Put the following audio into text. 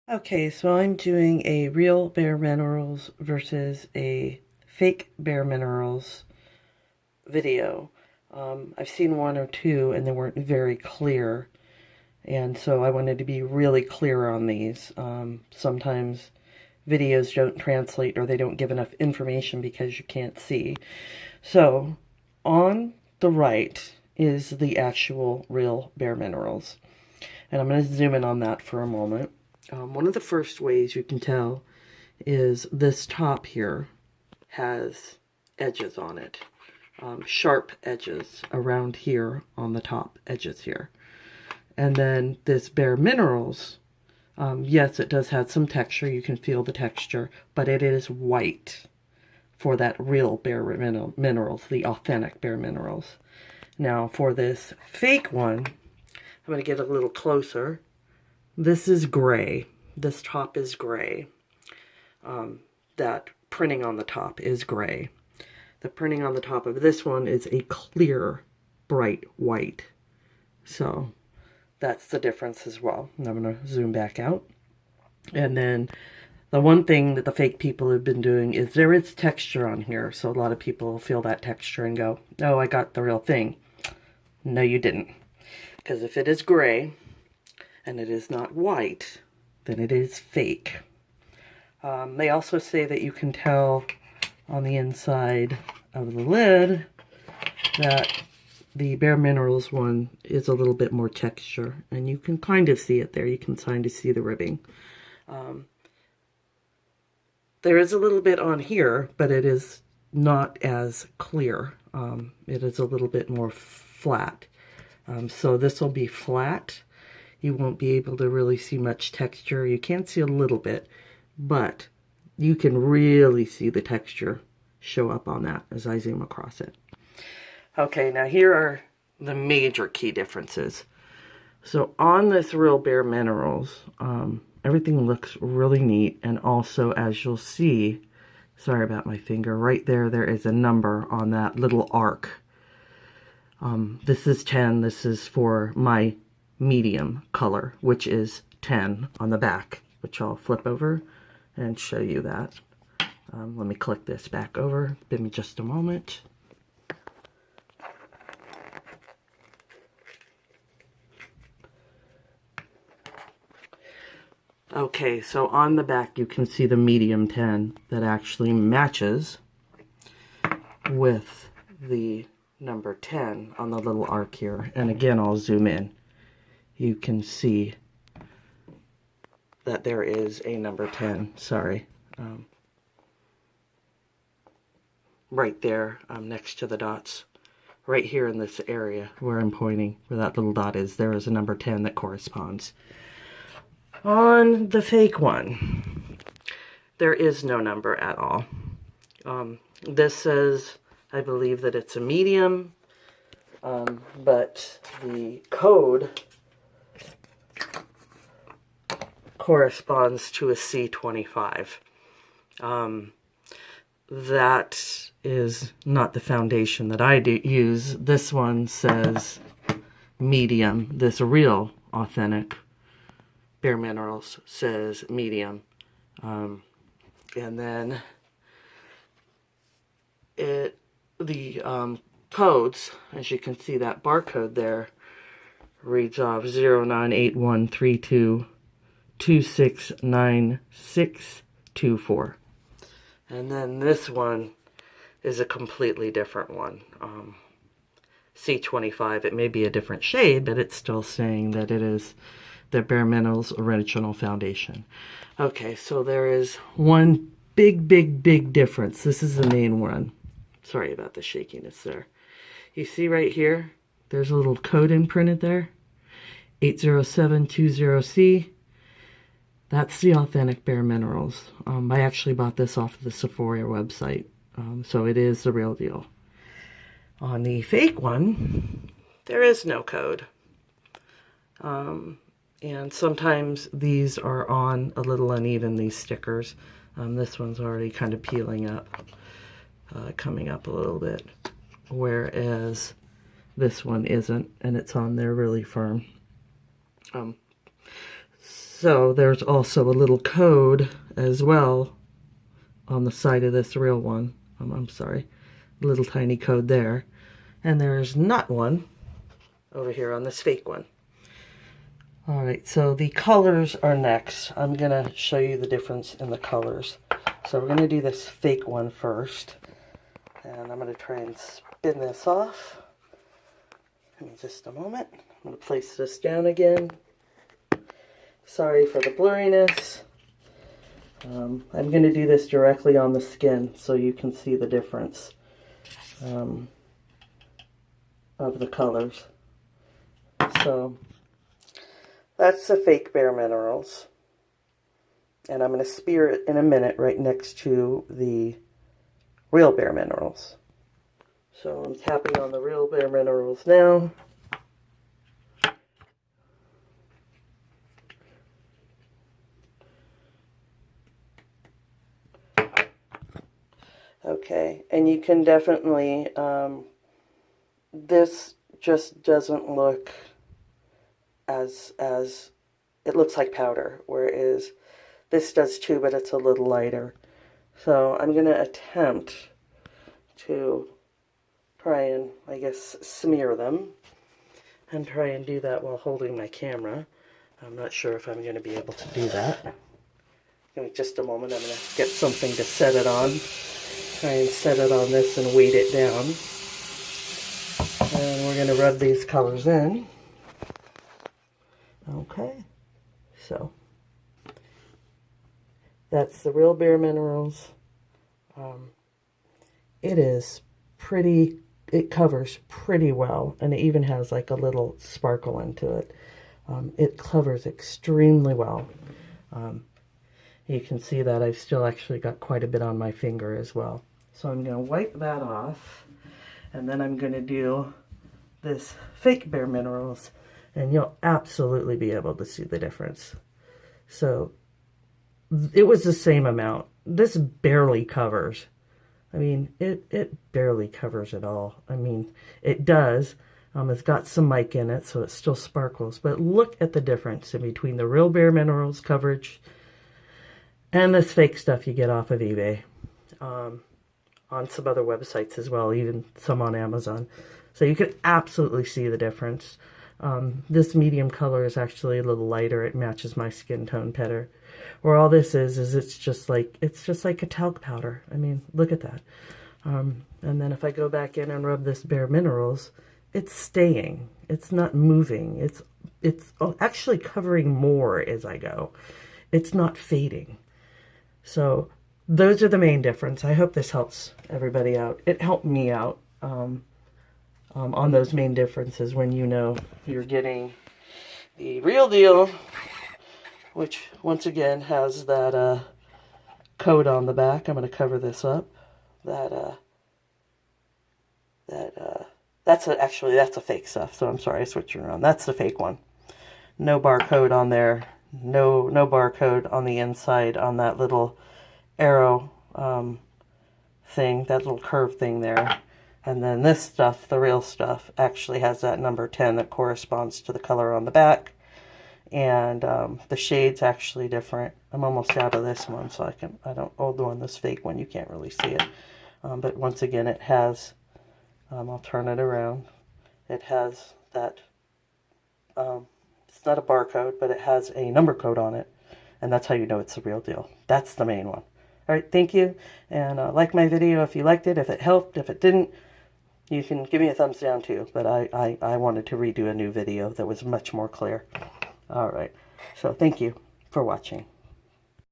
Okay, so I'm doing a real Bareminerals versus a fake Bareminerals video. I've seen one or two and they weren't very clear, and so I wanted to be really clear on these. Sometimes videos don't translate or they don't give enough information because you can't see. So on the right is the actual real Bareminerals, and I'm going to zoom in on that for a moment. One of the first ways you can tell is this top here has edges on it, sharp edges around here on the top edges here. And then this Bareminerals, yes, it does have some texture. You can feel the texture, but it is white for that real Bareminerals, the authentic Bareminerals. Now for this fake one, I'm going to get a little closer. This is gray. This top is gray. That printing on the top is gray. The printing on the top of this one is a clear, bright white. So that's the difference as well. And I'm going to zoom back out. And then the one thing that the fake people have been doing is there is texture on here. So a lot of people feel that texture and go, oh, I got the real thing. No, you didn't. Because if it is gray, and it is not white, then it is fake. They also say that you can tell on the inside of the lid that the Bareminerals one is a little bit more texture, and you can kind of see it there. You can kind of see the ribbing. There is a little bit on here, but it is not as clear. It is a little bit more flat. So this will be flat. You won't be able to really see much texture. You can see a little bit, but you can really see the texture show up on that as I zoom across it. Okay, now here are the major key differences. So on this real Bareminerals, everything looks really neat, and also as you'll see, sorry about my finger, right there, there is a number on that little arc. This is 10, this is for my medium color, which is 10 on the back, which I'll flip over and show you that. Let me click this back over. Give me just a moment. Okay, so on the back you can see the medium 10 that actually matches with the number 10 on the little arc here. And again, I'll zoom in. You can see that there is a number 10, sorry, right there next to the dots. Right here in this area where I'm pointing, where that little dot is, there is a number 10 that corresponds. On the fake one, there is no number at all. This says, I believe that it's a medium, but the code corresponds to a C25. That is not the foundation that I use. This one says medium. This real authentic Bareminerals says medium. And then the codes, as you can see, that barcode there reads off 098132269624. And then this one is a completely different one. C25, it may be a different shade, but it's still saying that it is the Bareminerals original foundation. Okay, so there is one big difference. This is the main one. Sorry about the shakiness there. You see right here, there's a little code imprinted there. 80720C. That's the authentic Bareminerals. I actually bought this off of the Sephora website, so it is the real deal. On the fake one, there is no code. And sometimes these are on a little uneven, these stickers. This one's already kind of peeling up, coming up a little bit, whereas this one isn't, and it's on there really firm. So there's also a little code as well on the side of this real one. I'm sorry, a little tiny code there. And there's not one over here on this fake one. All right, so the colors are next. I'm gonna show you the difference in the colors. So we're gonna do this fake one first. And I'm gonna try and spin this off. Give me just a moment. I'm gonna place this down again. Sorry for the blurriness. I'm gonna do this directly on the skin so you can see the difference of the colors. So that's the fake Bareminerals. And I'm going to spear it in a minute right next to the real Bareminerals. So I'm tapping on the real Bareminerals now. Okay, and you can definitely, this just doesn't look as it looks like powder, whereas this does too, but it's a little lighter. So I'm going to attempt to try and, I guess, smear them, and try and do that while holding my camera. I'm not sure if I'm going to be able to do that. Give me just a moment. I'm going to get something to set it on. Try and set it on this and weight it down. And we're going to rub these colors in. Okay, so that's the real Bareminerals. It is pretty, it covers pretty well, and it even has like a little sparkle into it. It covers extremely well. You can see that I've still actually got quite a bit on my finger as well. So I'm going to wipe that off, and then I'm going to do this fake Bareminerals, and you'll absolutely be able to see the difference. So it was the same amount. This barely covers. I mean, it barely covers it all. I mean, it does. It's got some mic in it, so it still sparkles. But look at the difference in between the real Bareminerals coverage and this fake stuff you get off of eBay. On some other websites as well, even some on Amazon. So you can absolutely see the difference. This medium color is actually a little lighter. It matches my skin tone better. Where all this is it's just like a talc powder. I mean, look at that. And then if I go back in and rub this Bareminerals, it's staying. It's not moving. It's actually covering more as I go. It's not fading. So those are the main difference. I hope this helps everybody out. It helped me out on those main differences when you know you're getting the real deal, which once again has that code on the back. I'm going to cover this up. That's a fake stuff. So I'm sorry, I switched it around. That's the fake one. No barcode on there. No barcode on the inside on that little arrow thing, that little curve thing there. And then this stuff, the real stuff, actually has that number 10 that corresponds to the color on the back. And the shade's actually different. I'm almost out of this one, so I don't hold on this fake one. You can't really see it. But once again, it has, I'll turn it around. It has that, it's not a barcode, but it has a number code on it. And that's how you know it's the real deal. That's the main one. All right, thank you. And like my video if you liked it, if it helped. If it didn't, you can give me a thumbs down too. But I wanted to redo a new video that was much more clear. All right, so thank you for watching.